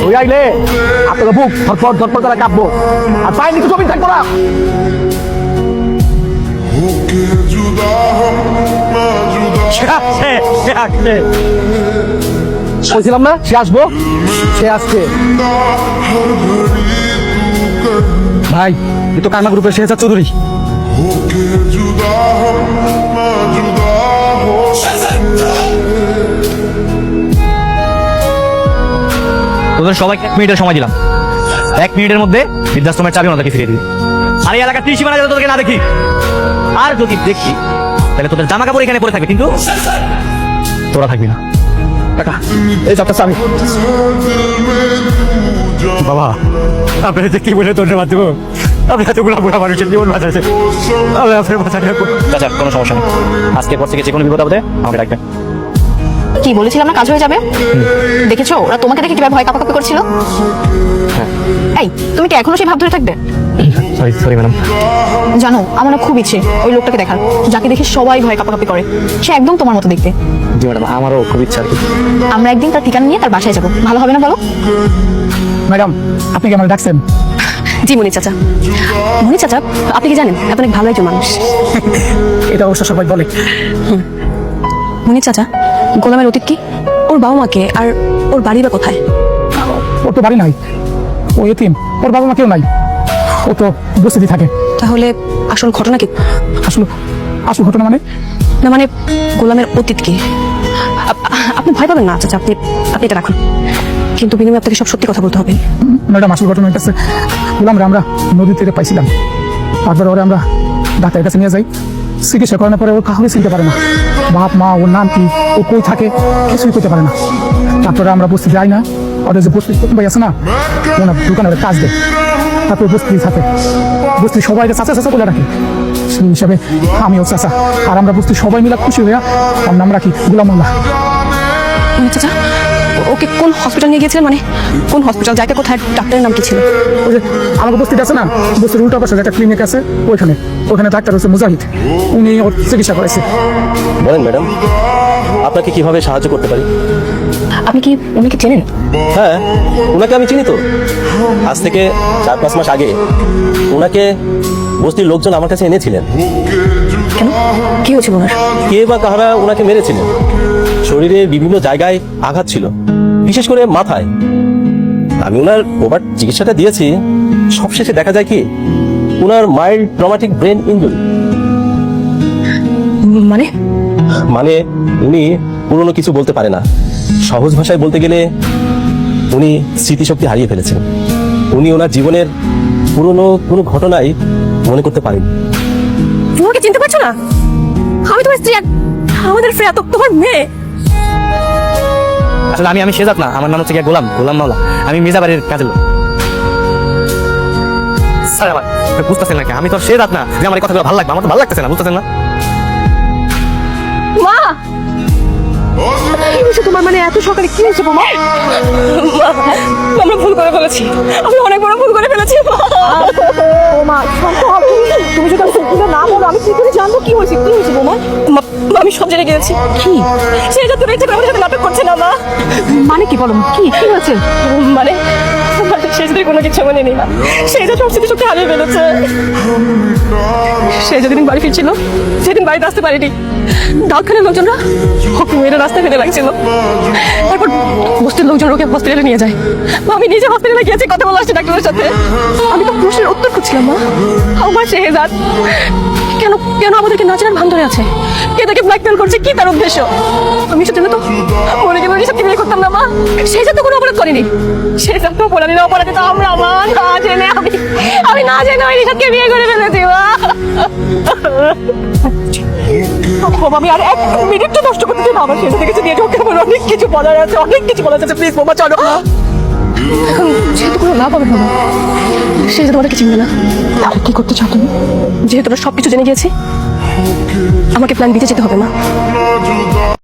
ওই আইলে আপনাকে বুক ধরপড় ধরপড় করে কাঁপবো, আর পায়ের নিচে জমি থাকবো না। বলছিলাম না সে আসবো, সে আসছে। ভাই এ তো কান্না গ্রুপের শেহজাদ চৌধুরী। তোদের সবাইকে 1 মিনিটের সময় দিলাম। 1 মিনিটের মধ্যে বৃদ্ধাশ্রমের চাবি ওনাদেরকে ফিরিয়ে দিবি। আর এই এলাকার ত্রিসীমানা যাতে তোদেরকে না দেখি, আর যদি দেখি তাহলে তোদের জামা কাপড় এখানে পরে থাকবে, কিন্তু তোরা থাকবি না। টাকা এই চাপটা চাবি। বাবা আপনার যে কি বলে ধন্যবাদ দেবো, আপনি এতগুলো বুড়া মানুষের জীবন বাঁচাচ্ছে, আমি আপনার বাঁচাতে আচ্ছা কোনো সমস্যা নেই, আজকের পর থেকে যে কোনো বিপদ আপদে আমাকে ডাকবেন। কি বলেছিলাম না কাজ হয়ে যাবে? দেখেছো ওরা তোমাকে দেখে কিভাবে ভয় কাঁপাকাঁপি করছিল। এই তুমি কি এখনো সেই ভাব ধরে থাকবে? Sorry madam. জানো আমার না খুব ইচ্ছে ওই লোকটাকে দেখার, যাকে দেখে সবাই ভয় কাঁপাকাঁপি করে। সে একদম তোমার মতো দেখতে। জি ম্যাডাম, আমারও খুব ইচ্ছা আর কি। আমরা একদিন তার ঠিকানা নিয়ে তার বাসায় যাবো, ভালো হবে না বলো? ম্যাডাম আপনি কি আমার ডাকছেন? জি মনি চাচা। মনি চাচা আপনি কি জানেন এত অনেক ভালো একজন মানুষ। এটা অবশ্য সবাই বলে। মনি চাচা গোলামের অতীত কি? ওর বাবা মাকে আর ওর বাড়ি বা কোথায়? ওর তো বাড়ি নাই, ও এতিম, ওর বাবা মা কেউ নাই, ও তো বস্তিতে থাকে। তাহলে আসল ঘটনা কি? আসলে আসল ঘটনা মানে? না মানে গোলামের অতীত কি? আপনি ভয় পাবেন না চাচা, আপনি আপনি এটা রাখুন, কিন্তু বিনিময়ে আপনাকে সব সত্যি কথা বলতে হবে। ম্যাডাম আসল ঘটনা হইতেছে আমরা নদী তীরে পাইছিলাম, তারপরে ওরে আমরা ডাক্তারের কাছে নিয়ে যাই, চিকিৎসা করানোর পরে ও কাউকে চিনতে পারে না, বাপ মা ওর নাম কি, ও কই থাকে কিছুই করতে পারে না। তারপরে আমরা বসতে যাই না, ওদের যে বস্তি ভাই আছে না, ওনার দোকানে ওরা কাজ দেয়, তারপরে বস্তি থাকে, বস্তি সবাই চাচা চাচা বলে রাখে, সেই হিসাবে আমিও চাচা, আর আমরা বস্তি সবাই মিলে খুশি হইয়া ওর নাম রাখি গোলাম মোল্লা। চাচা ওকে কোন হসপিটাল নিয়ে গিয়েছিলেন? মানে কোন হসপিটাল, জায়গা কোথায়, ডাক্তারের নাম কি ছিল? ওই যে আমাকে বস্তিতে আছে না, বস্তির উল্টা পাশে একটা ক্লিনিক আছে, ওখানে ডাক্তার হচ্ছে মুজাহিদ, উনি ওর চিকিৎসা করেছে। বলেন ম্যাডাম, আপনাকে কিভাবে সাহায্য করতে পারি? আপনি কি উনিকে চেনেন? হ্যাঁ, ওনাকে আমি চিনি তো। আজ থেকে 4-5 মাস আগে ওনাকে বস্তির লোকজন আমার কাছে এনেছিলেন। কেন, কি হয়েছিল ওনার? কে বা কাহারা ওনাকে মেরেছিলেন। শরীরে বিভিন্ন জায়গায় আঘাত ছিল, বিশেষ করে মাথায়। আমি ওনার ওভার চিকিৎসাটা দিয়েছি, সবশেষে দেখা যায় কি ওনার মাইল্ড ট্রমাটিক ব্রেন ইনজুরি। মানে মানে উনি পুরনো কিছু বলতে পারে না, সহজ ভাষায় বলতে গেলে উনি স্মৃতিশক্তি হারিয়ে ফেলেছেন। উনি ওনার জীবনের পুরনো কোনো ঘটনাই মনে করতে পারেন। তুমি ওকে চিনতে পারছো না? আমি তোমার স্ত্রী, আমাদের ফ্রেয়া তো তোমার মেয়ে। আসলে আমি শেহজাদ না, আমার নাম হচ্ছে গোলাম মাওলা, আমি মির্জা বাড়ির কাজের লোক। স্যার আমার বুঝতেছেন না, আমি তো শেহজাদ না যে আমার এই কথাগুলো ভালো লাগবে, আমার তো ভালো লাগতেছে না, বুঝতেছেন না? মা তোমার মানে এত সকালে কি হয়েছে বোমা? আমরা ভুল করে ফেলেছি, আমি অনেক বড় ভুল করে ফেলেছি। বোমা শান্ত হও, তুমি যদি আমি সত্যি না বলো আমি কি করে জানবো কি হয়েছে? কি হয়েছে বোমা? আমি সব জেনে গেছি। কি? সেই যে তুমি ইচ্ছে করে আমার সাথে নাটক করছে না। মা মানে কি বলো, কি কি হয়েছে? মানে সে যদি কোনো কিছু মনে নেই না, সেই যে সব স্মৃতিশক্তি হারিয়ে ফেলেছে। সে যেদিন বাড়ি ফিরছিল, সেদিন বাড়িতে আসতে পারিনি, ডাক্তারের লোকজনরা ওকে মেয়েরা রাস্তায় ফেলে লাগছিল। তারপর বস্তির লোকজন ওকে হসপিটালে নিয়ে যায়। আমি নিজে হসপিটালে গিয়েছি, কথা বলে আসছি ডাক্তারের সাথে। আমি তো প্রশ্নের উত্তর খুঁজছিলাম। মা আমার শেহজাদ কেন কেন আমাদেরকে নাচার ভান ধরে আছে? কে তাকে ব্ল্যাকমেল করছে? কি তার উদ্দেশ্য? আমি সেটা তো মনে গেলে এসবকে বিয়ে করতাম না। মা শেহজাদ তো কোনো অপরাধ করিনি, শেহজাদ তো অপরাধী না, অপরাধী তো আমরা। মা না জেনে আমি না জেনে ওই রিসাদকে বিয়ে করে ফেলেছি। মা আমি আর 1 মিনিট তো নষ্ট করতে চাই না, আমার শেষে কিছু দিয়ে ওকে আমার অনেক কিছু বলার আছে, অনেক কিছু বলার আছে। প্লিজ বোমা চলো। এখন যেহেতু কোনো লাভ হবে না, সে যে তোমাদেরকে চিনবে না, তাহলে কি করতে চাও তুমি? যেহেতু আমরা সবকিছু জেনে গিয়েছি, আমাকে প্ল্যান দিতে যেতে হবে। মা